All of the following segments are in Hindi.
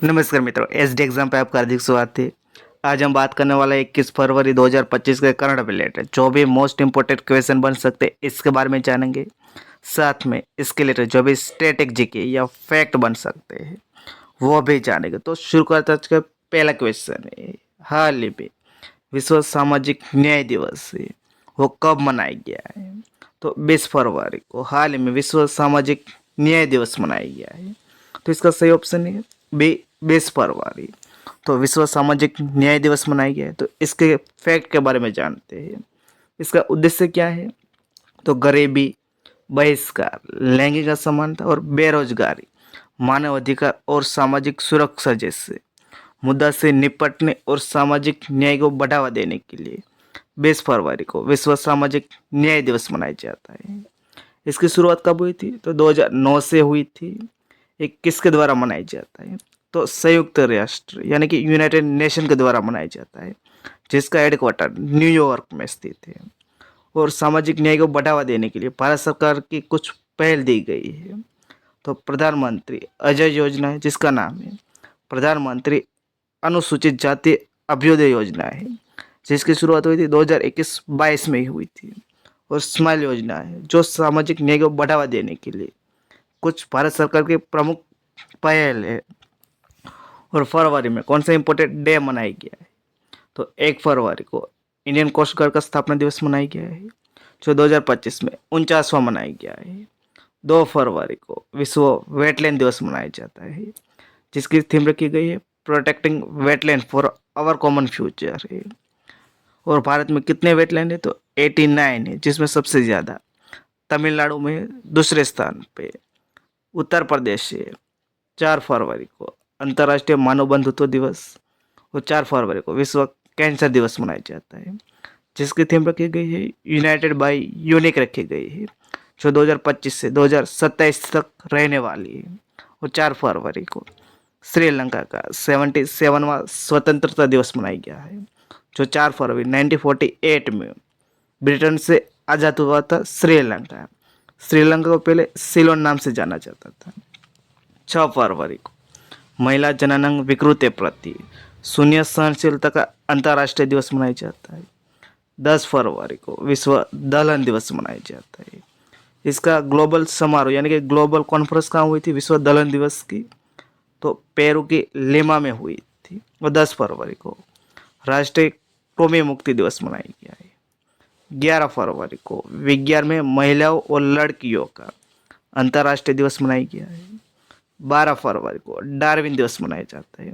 नमस्कार मित्रों, एसडी एग्जाम पे आपका हार्दिक स्वागत है। आज हम बात करने वाला है 21 फरवरी 2025 के करंट रिलेटेड जो भी मोस्ट इंपोर्टेंट क्वेश्चन बन सकते हैं इसके बारे में जानेंगे। साथ में इसके रिलेटेड जो भी स्टैटिक जीके या फैक्ट बन सकते हैं वो भी जानेंगे। तो शुरू करते हैं। आज का पहला क्वेश्चन है, हाल ही में विश्व सामाजिक न्याय दिवस है वो कब मनाया गया है? तो 20 फरवरी को हाल ही में विश्व सामाजिक न्याय दिवस मनाया गया है। तो इसका सही ऑप्शन है बी, 20 फरवरी। तो विश्व सामाजिक न्याय दिवस मनाया गया है। तो इसके फैक्ट के बारे में जानते हैं। इसका उद्देश्य क्या है? तो गरीबी, बहिष्कार, लैंगिक असमानता और बेरोजगारी, मानव अधिकार और सामाजिक सुरक्षा जैसे मुद्दा से निपटने और सामाजिक न्याय को बढ़ावा देने के लिए 20 फरवरी को विश्व सामाजिक न्याय दिवस मनाया जाता है। इसकी शुरुआत कब हुई थी? तो 2009 से हुई थी। ये किसके द्वारा मनाया जाता है? तो संयुक्त राष्ट्र यानी कि यूनाइटेड नेशन के द्वारा मनाया जाता है, जिसका हेडक्वार्टर न्यूयॉर्क में स्थित है। और सामाजिक न्याय को बढ़ावा देने के लिए भारत सरकार की कुछ पहल दी गई है। तो प्रधानमंत्री अजय योजना है, जिसका नाम है प्रधानमंत्री अनुसूचित जाति अभ्युदय योजना है, जिसकी शुरुआत हुई थी 2021-22 में ही हुई थी। और स्माइल योजना है जो सामाजिक न्याय को बढ़ावा देने के लिए कुछ भारत सरकार के प्रमुख पहल है। और फरवरी में कौन सा इंपॉर्टेंट डे मनाया गया है? तो 1 फरवरी को इंडियन कोस्ट गार्ड का स्थापना दिवस मनाया गया है, जो 2025 में 49वां मनाया गया है। 2 फरवरी को विश्व वेटलैंड दिवस मनाया जाता है, जिसकी थीम रखी गई है protecting wetland for our common future है। और भारत में कितने वेटलैंड है? तो 89 है, जिसमें सबसे ज़्यादा तमिलनाडु में दूसरे स्थान पे, उत्तर प्रदेश है। 4 फरवरी को अंतर्राष्ट्रीय मानव बंधुत्व दिवस और 4 फरवरी को विश्व कैंसर दिवस मनाया जाता है, जिसकी थीम रखी गई है यूनाइटेड बाय यूनिक रखी गई है, जो 2025 से 2027 तक रहने वाली है। और 4 फरवरी को श्रीलंका का 77वां स्वतंत्रता दिवस मनाया गया है, जो 4 फरवरी 1948 में ब्रिटेन से आज़ाद हुआ था। श्रीलंका श्रीलंका को पहले सिलोन नाम से जाना जाता था। 6 फरवरी को महिला जननांग विकृति प्रति शून्य सहनशीलता का अंतर्राष्ट्रीय दिवस मनाया जाता है। 10 फरवरी को विश्व दलहन दिवस मनाया जाता है। इसका ग्लोबल समारोह यानी कि ग्लोबल कॉन्फ्रेंस कहाँ हुई थी विश्व दलहन दिवस की? तो पेरू की लिमा में हुई थी। और 10 फरवरी को राष्ट्रीय कृमि मुक्ति दिवस मनाया गया है। 11 फरवरी को विज्ञान में महिलाओं और लड़कियों का अंतर्राष्ट्रीय दिवस मनाया गया है। 12 फरवरी को डार्विन दिवस मनाया जाता है,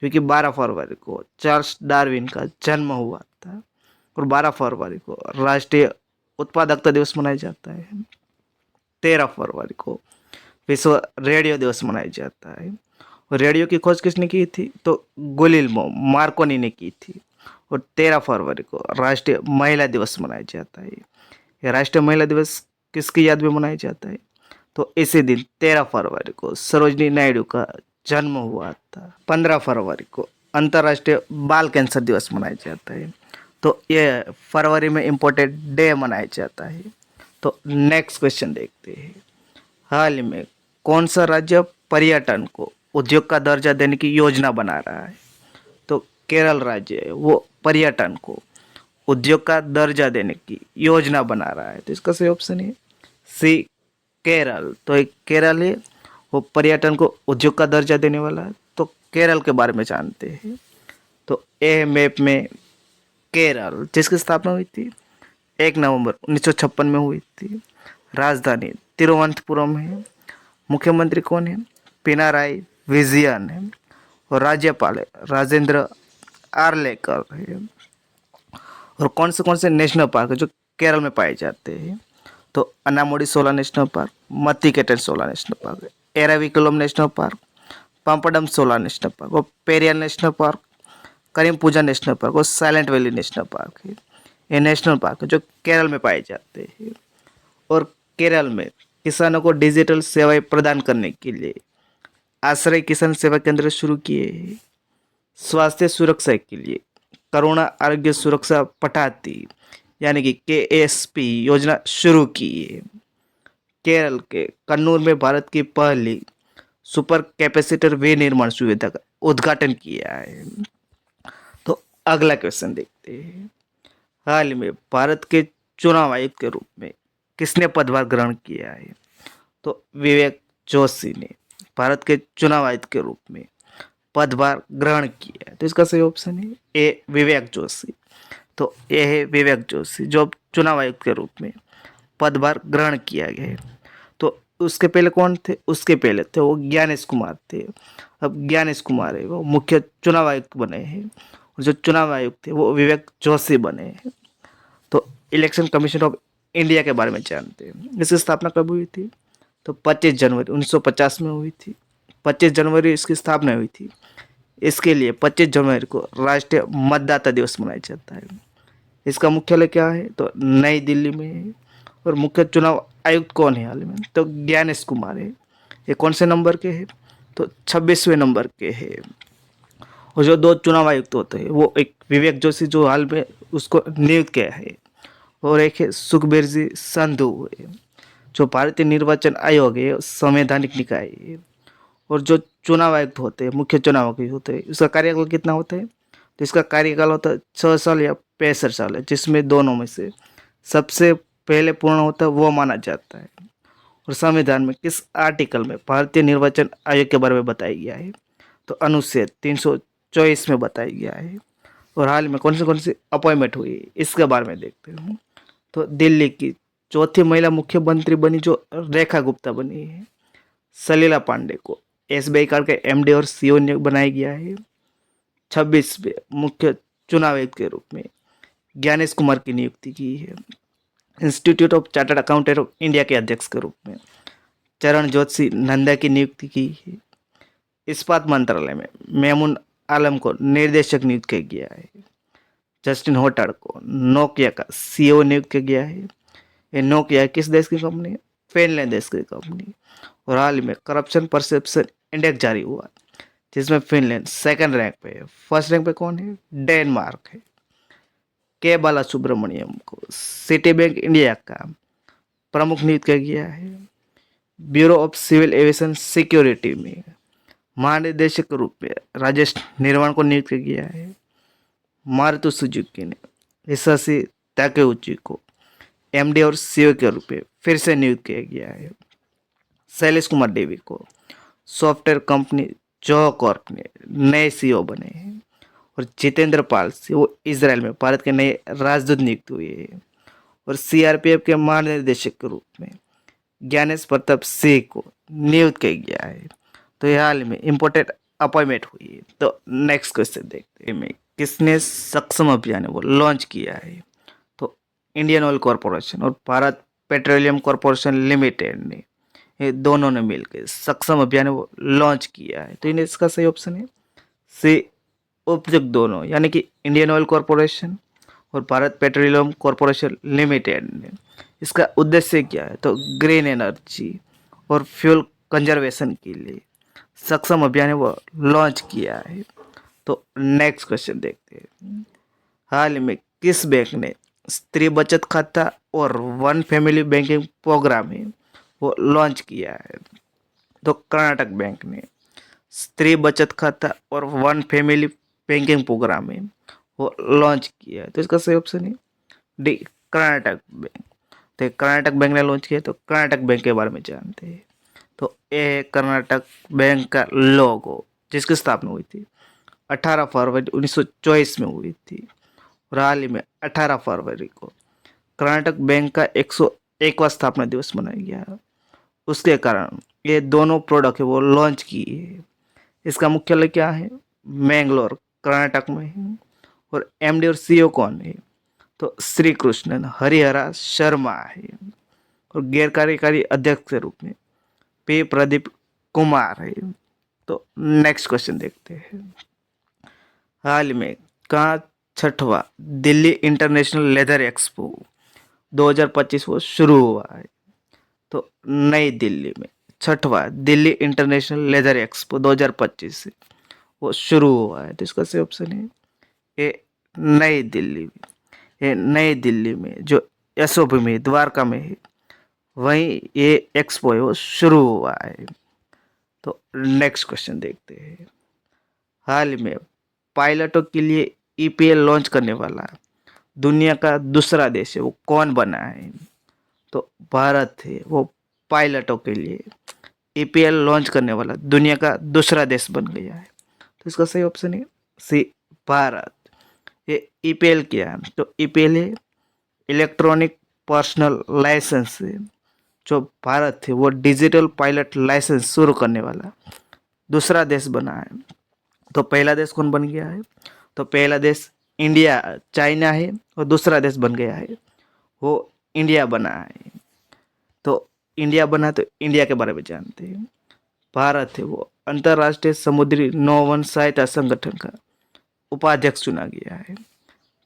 क्योंकि 12 फरवरी को चार्ल्स डार्विन का जन्म हुआ था। और 12 फरवरी को राष्ट्रीय उत्पादकता दिवस मनाया जाता है। 13 फरवरी को विश्व रेडियो दिवस मनाया जाता है। और रेडियो की खोज किसने की थी? तो गुलिल्मो मार्कोनी ने की थी। और 13 फरवरी को राष्ट्रीय महिला दिवस मनाया जाता है। यह राष्ट्रीय महिला दिवस किसकी याद में मनाया जाता है? तो इसी दिन 13 फरवरी को सरोजनी नायडू का जन्म हुआ था। 15 फरवरी को अंतर्राष्ट्रीय बाल कैंसर दिवस मनाया जाता है। तो ये फरवरी में इम्पोर्टेंट डे मनाया जाता है। तो नेक्स्ट क्वेश्चन देखते हैं। हाल ही में कौन सा राज्य पर्यटन को उद्योग का दर्जा देने की योजना बना रहा है? तो केरल राज्य है वो पर्यटन को उद्योग का दर्जा देने की योजना बना रहा है। तो इसका सही ऑप्शन है सी, केरल। तो एक केरल है वो पर्यटन को उद्योग का दर्जा देने वाला है। तो केरल के बारे में जानते हैं। तो ए मैप में केरल, जिसकी स्थापना हुई थी 1 नवंबर 1956 में हुई थी। राजधानी तिरुवनंतपुरम है। मुख्यमंत्री कौन है? पिनाराई विजयन है। और राज्यपाल है राजेंद्र आर्लेकर है। और कौन से नेशनल पार्क है जो केरल में पाए जाते हैं? तो अनामुडी सोला national park, Mathikettan Shola national park, Eravikulam national park, Pampadum Shola national park और Periyar national park, Karimpuzha national park और साइलेंट वैली नेशनल पार्क है। ये नेशनल पार्क है जो केरल में पाए जाते हैं। और केरल में किसानों को डिजिटल सेवाएं प्रदान करने के लिए आश्रय किसान सेवा केंद्र शुरू किए हैं। स्वास्थ्य सुरक्षा के लिए करुणा आरोग्य सुरक्षा पटाती यानी कि KSP योजना शुरू की है। केरल के कन्नूर में भारत की पहली सुपर कैपेसिटर विनिर्माण सुविधा का उद्घाटन किया है। तो अगला क्वेश्चन देखते हैं। हाल ही में भारत के चुनाव आयुक्त के रूप में किसने पदभार ग्रहण किया है? तो विवेक जोशी ने भारत के चुनाव आयुक्त के रूप में पदभार ग्रहण किया है। तो इसका सही ऑप्शन है ए विवेक जोशी। तो ये है विवेक जोशी जो अब चुनाव आयुक्त के रूप में पदभार ग्रहण किया गया है। तो उसके पहले कौन थे? उसके पहले थे वो ज्ञानेश कुमार थे। अब ज्ञानेश कुमार है वो मुख्य चुनाव आयुक्त बने हैं और जो चुनाव आयुक्त थे वो विवेक जोशी बने हैं। तो इलेक्शन कमीशन ऑफ इंडिया के बारे में जानते हैं। इसकी स्थापना कब हुई थी? तो 25 जनवरी 1950 में हुई थी। 25 जनवरी इसकी स्थापना हुई थी। इसके लिए 25 जनवरी को राष्ट्रीय मतदाता दिवस मनाया जाता है। इसका मुख्यालय क्या है? तो नई दिल्ली में है। और मुख्य चुनाव आयुक्त कौन है हाल में? तो ज्ञानेश कुमार है। ये कौन से नंबर के हैं? तो 26वें नंबर के हैं। और जो दो चुनाव आयुक्त होते हैं वो एक विवेक जोशी जो हाल में उसको नियुक्त किया है और एक है सुखबीर जी संधू है जो भारतीय निर्वाचन आयोग है संवैधानिक निकाय है। और जो चुनाव आयुक्त होते हैं मुख्य चुनाव आयुक्त होते हैं उसका कार्यकाल कितना होता है? तो इसका कार्यकाल होता है 6 साल या 65 साल है, जिसमें दोनों में से सबसे पहले पूर्ण होता है वो माना जाता है। और संविधान में किस आर्टिकल में भारतीय निर्वाचन आयोग के बारे में बताया गया है? तो अनुच्छेद 324 में बताया गया है। और हाल में कौन सी अपॉइंटमेंट हुई इसके बारे में देखते हैं। तो दिल्ली की चौथी महिला मुख्यमंत्री बनी जो रेखा गुप्ता बनी है। सलीला पांडे को एसबीआई कार्ड के एमडी और सीईओ नियुक्त बनाया गया है। 26वें मुख्य चुनाव आयुक्त के रूप में ज्ञानेश कुमार की नियुक्ति की है। Institute of chartered accountant of India के अध्यक्ष के रूप में चरण जोशी नंदा की नियुक्ति की है। इस्पात मंत्रालय में मेमून आलम को निर्देशक नियुक्त किया गया है। जस्टिन होटार को नोकिया का सीईओ नियुक्त किया गया है। ये नोकिया किस देश की कंपनी है? फिनलैंड देश की कंपनी। और हाल में करप्शन परसेप्शन इंडेक्स जारी हुआ जिसमें फिनलैंड सेकंड रैंक पे है। फर्स्ट रैंक पे कौन है? डेनमार्क है। के बाला सुब्रमण्यम को सिटी बैंक इंडिया का प्रमुख नियुक्त किया गया है। Bureau of civil aviation security में महानिदेशक के रूप में राजेश निर्वाण को नियुक्त किया गया है। मारुति सुजुकी ने हिसाशी ताकेउची को एमडी और सीईओ के रूप में फिर से नियुक्त किया गया है। शैलेश कुमार देवी को सॉफ्टवेयर कंपनी जोह कॉर्प ने नए सीईओ बने हैं। और जितेंद्र पाल से वो इजराइल में भारत के नए राजदूत नियुक्त हुए हैं। और सीआरपीएफ के महानिदेशक के रूप में ज्ञानेश प्रताप सिंह को नियुक्त किया गया है। तो ये हाल में इम्पोर्टेंट अपॉइंटमेंट हुई है। तो नेक्स्ट क्वेश्चन देखते हैं किसने सक्षम अभियान वो लॉन्च किया है? तो इंडियन ऑयल कॉरपोरेशन और भारत पेट्रोलियम कॉरपोरेशन लिमिटेड ने ये दोनों ने मिलकर सक्षम अभियान वो लॉन्च किया है। तो इन्हें इसका सही ऑप्शन है सी उपयुक्त दोनों, यानी कि इंडियन ऑयल कॉरपोरेशन और भारत पेट्रोलियम कॉरपोरेशन लिमिटेड ने। इसका उद्देश्य क्या है? तो ग्रीन एनर्जी और फ्यूल कंजर्वेशन के लिए सक्षम अभियान वो लॉन्च किया है। तो नेक्स्ट क्वेश्चन देखते हैं। हाल में किस बैंक ने स्त्री बचत खाता और वन फैमिली बैंकिंग प्रोग्राम है वो लॉन्च किया है? तो कर्नाटक बैंक ने स्त्री बचत खाता और वन फैमिली बैंकिंग प्रोग्राम है वो लॉन्च किया है। तो इसका सही ऑप्शन है डी कर्नाटक बैंक। तो कर्नाटक बैंक ने लॉन्च किया। तो कर्नाटक बैंक के बारे में जानते हैं। तो ये है कर्नाटक बैंक का लोगो जिसकी स्थापना हुई थी 18 फरवरी 1924 में हुई थी। और हाल ही में 18 फरवरी को कर्नाटक बैंक का 101वां स्थापना दिवस मनाया गया। उसके कारण ये दोनों प्रोडक्ट है वो लॉन्च किए है। इसका मुख्यालय क्या है? मैंगलोर कर्नाटक में है। और एमडी और सीईओ कौन है? तो श्री कृष्णन हरिहरा शर्मा है। और गैर कार्यकारी अध्यक्ष के रूप में पी प्रदीप कुमार है। तो नेक्स्ट क्वेश्चन देखते हैं। हाल में कहाँ 6वां दिल्ली इंटरनेशनल लेदर एक्सपो 2025 वो शुरू हुआ है? तो नई दिल्ली में 6वां दिल्ली इंटरनेशनल लेदर एक्सपो 2025 से वो शुरू हुआ है। तो इसका सही ऑप्शन है ये नई दिल्ली में। ये नई दिल्ली में जो एसओपी में द्वारका में है वहीं ये एक्सपो है वो शुरू हुआ है। तो नेक्स्ट क्वेश्चन देखते हैं। हाल ही में पायलटों के लिए ईपीएल लॉन्च करने वाला दुनिया का दूसरा देश है, वो कौन बना है? तो भारत है, वो पायलटों के लिए ईपीएल लॉन्च करने वाला दुनिया का दूसरा देश बन गया है। तो इसका सही ऑप्शन है सी, भारत। ये ईपीएल क्या है? तो ईपीएल है इलेक्ट्रॉनिक पर्सनल लाइसेंस है। जो भारत है वो डिजिटल पायलट लाइसेंस शुरू करने वाला दूसरा देश बना है। तो पहला देश कौन बन गया है? तो पहला देश इंडिया, चाइना है, और दूसरा देश बन गया है वो इंडिया बना है। तो इंडिया बना, तो इंडिया के बारे में जानते हैं। भारत है वो अंतर्राष्ट्रीय समुद्री नौवन सहायता संगठन का उपाध्यक्ष चुना गया है।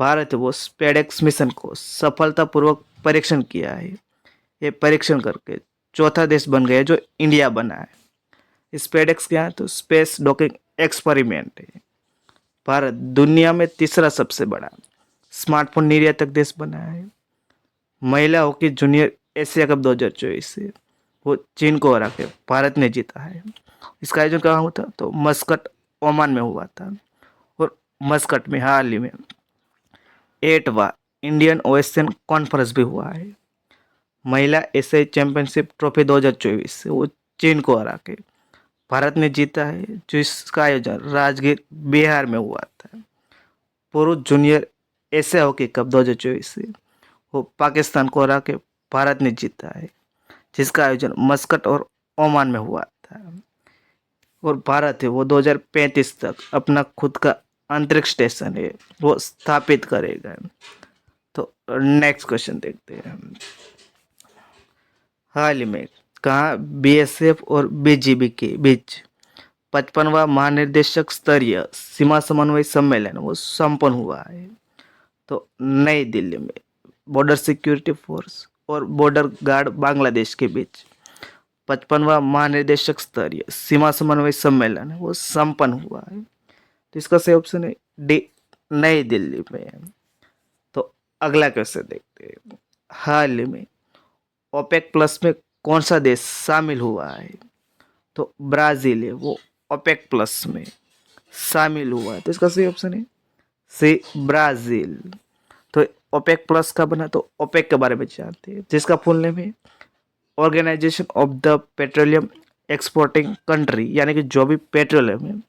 भारत है वो स्पेडेक्स मिशन को सफलतापूर्वक परीक्षण किया है। ये परीक्षण करके चौथा देश बन गया जो इंडिया बना है। स्पेडेक्स क्या है? तो स्पेस डॉकिंग एक्सपेरिमेंट है। भारत दुनिया में तीसरा सबसे बड़ा स्मार्टफोन निर्यातक देश बना है। महिला हॉकी जूनियर एशिया कप 2024 से वो चीन को हरा के भारत ने जीता है। इसका आयोजन कहाँ हुआ था? तो मस्कट, ओमान में हुआ था। और मस्कट में हाल ही में 8वां इंडियन ओशियन कॉन्फ्रेंस भी हुआ है। महिला एशियाई चैंपियनशिप ट्रॉफी 2024 से वो चीन को हरा के भारत ने जीता है, जो इसका आयोजन राजगीर, बिहार में हुआ था। पुरुष जूनियर एशिया हॉकी कप 2024 से वो पाकिस्तान को हरा के भारत ने जीता है, जिसका आयोजन मस्कट और ओमान में हुआ था। और भारत है वो 2035 तक अपना खुद का अंतरिक्ष स्टेशन है वो स्थापित करेगा। तो नेक्स्ट क्वेश्चन देखते हैं। हाल ही में कहाँ बीएसएफ और बीजीबी के बीच 55वां महानिर्देशक स्तरीय सीमा समन्वय सम्मेलन वो संपन्न हुआ है? तो नई दिल्ली में बॉर्डर सिक्योरिटी फोर्स और बॉर्डर गार्ड बांग्लादेश के बीच 55वां महानिर्देशक स्तरीय सीमा समन्वय सम्मेलन है वो संपन्न हुआ है। तो इसका सही ऑप्शन है डी, नई दिल्ली में। तो अगला क्वेश्चन देखते हैं। हाल ही में ओपेक प्लस में कौन सा देश शामिल हुआ है? तो ब्राज़ील है वो ओपेक प्लस में शामिल हुआ है। तो इसका सही ऑप्शन है सी, ब्राज़ील। तो ओपेक प्लस का बना, तो ओपेक के बारे में जानते हैं, जिसका फुल नेम है organization of the petroleum exporting country, यानी कि जो भी पेट्रोलियम है,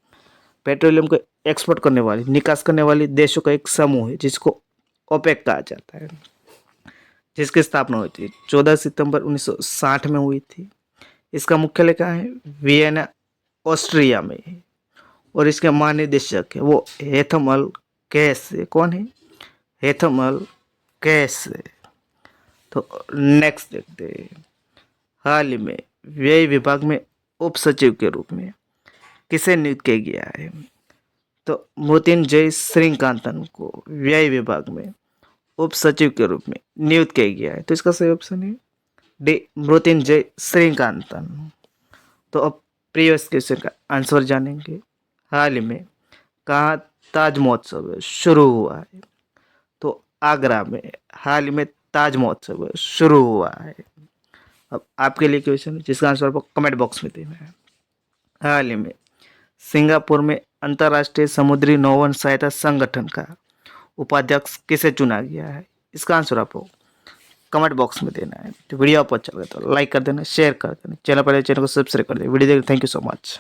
पेट्रोलियम को एक्सपोर्ट करने वाली, निकास करने वाली देशों का एक समूह है, जिसको ओपेक कहा जाता है। जिसकी स्थापना हुई थी 14 सितंबर 1960 में हुई थी। इसका मुख्यालय कहाँ है? वियना, ऑस्ट्रिया में है। और इसके महानिदेशक है वो हेथम अल कैस है। कौन है? हेथम अल कैस है। तो नेक्स्ट देखते हैं। हाल ही में व्यय विभाग में उप सचिव के रूप में किसे नियुक्त किया गया है? तो मृत्युंजय श्रीकांतन को व्यय विभाग में उप सचिव के रूप में नियुक्त किया गया है। तो इसका सही ऑप्शन है डी, मृत्युंजय श्रीकांतन। तो अब प्रीवियस क्वेश्चन का आंसर जानेंगे। हाल ही में कहाँ ताज महोत्सव शुरू हुआ है? तो आगरा में हाल ही में ताज महोत्सव शुरू हुआ है। अब आपके लिए क्वेश्चन है जिसका आंसर आपको कमेंट बॉक्स में देना है। हाल ही में सिंगापुर में अंतर्राष्ट्रीय समुद्री नौवन सहायता संगठन का उपाध्यक्ष किसे चुना गया है? इसका आंसर आपको कमेंट बॉक्स में देना है। तो वीडियो आपको अच्छा लगे तो लाइक कर देना, शेयर कर देना, चैनल पर चैनल को सब्सक्राइब कर देना। वीडियो देखने थैंक यू सो मच।